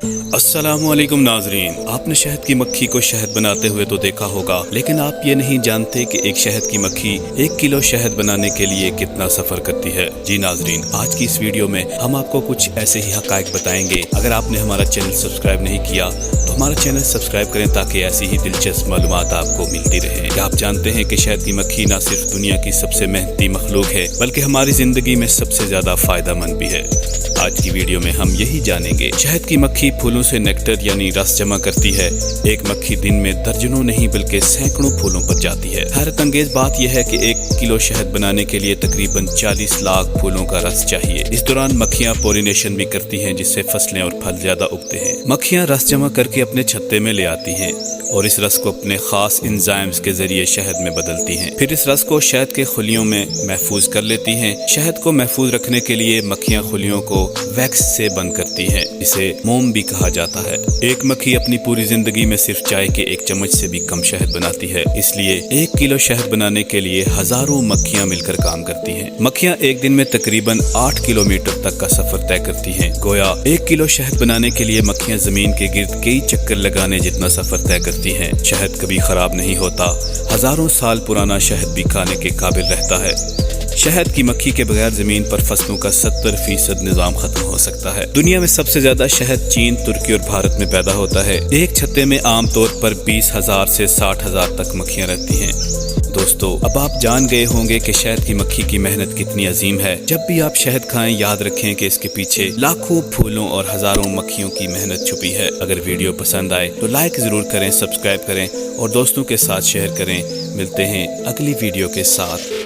अस्सलाम वालेकुम नाजरीन। आपने शहद की मक्खी को शहद बनाते हुए तो देखा होगा, लेकिन आप ये नहीं जानते कि एक शहद की मक्खी 1 किलो शहद बनाने के लिए कितना सफर करती है। जी नाजरीन, आज की इस वीडियो में हम आपको कुछ ऐसे ही हकायक बताएंगे। अगर आपने हमारा चैनल सब्सक्राइब नहीं किया तो हमारा चैनल सब्सक्राइब करें ताकि ऐसी ही दिलचस्प मालूमात आपको मिलती रहे। क्या आप जानते हैं कि शहद की मक्खी न सिर्फ दुनिया की सबसे मेहनती मखलूक है बल्कि हमारी जिंदगी में सबसे ज्यादा फायदेमंद भी है। आज की वीडियो में हम यही जानेंगे। शहद की मक्खी फूलों से नेक्टर यानी रस जमा करती है। एक मक्खी दिन में दर्जनों नहीं बल्कि सैकड़ों फूलों पर जाती है। हैरत अंगेज बात यह है कि 1 किलो शहद बनाने के लिए तकरीबन 40 लाख फूलों का रस चाहिए। इस दौरान मक्खियां पोलिनेशन भी करती हैं, जिससे फसलें और फल ज्यादा उगते हैं। मक्खियां रस जमा करके अपने छत्ते में ले आती हैं और इस रस को अपने खास एंजाइम्स के जरिए शहद में बदलती हैं। फिर इस रस को शहद के खुलियों में महफूज कर लेती हैं। शहद को महफूज रखने के लिए मक्खियां खुलियों को वैक्स से बंद करती हैं। इसे मोम भी कहा जाता है। एक मक्खी अपनी पूरी जिंदगी में सिर्फ चाय के 1 चम्मच से भी कम शहद बनाती है। इसलिए 1 किलो शहद बनाने के लिए हजारों मक्खियां मिलकर काम करती हैं। मक्खियां एक दिन में तकरीबन 8 किलोमीटर तक का सफर तय करती हैं। गोया 1 किलो शहद बनाने के लिए मक्खियां जमीन के गिर्द कई चक्कर लगाने जितना सफर तय करती हैं। शहद कभी खराब नहीं होता। हजारों साल पुराना शहद भी खाने के काबिल रहता है। शहद की मक्खी के बगैर जमीन पर फसलों का 70% निजाम खत्म हो सकता है। दुनिया में सबसे ज्यादा शहद चीन, तुर्की और भारत में पैदा होता है। एक छत्ते में आमतौर पर 20,000 से 60,000 तक मक्खियां रहती हैं। दोस्तों, अब आप जान गए होंगे कि शहद की मक्खी की मेहनत कितनी अजीम है। जब भी आप शहद खाएं, याद रखें कि इसके पीछे लाखों फूलों और हजारों मक्खियों की मेहनत छुपी है। अगर वीडियो पसंद आए तो लाइक जरूर करें, सब्सक्राइब करें और दोस्तों के साथ शेयर करें। मिलते हैं अगली वीडियो के साथ।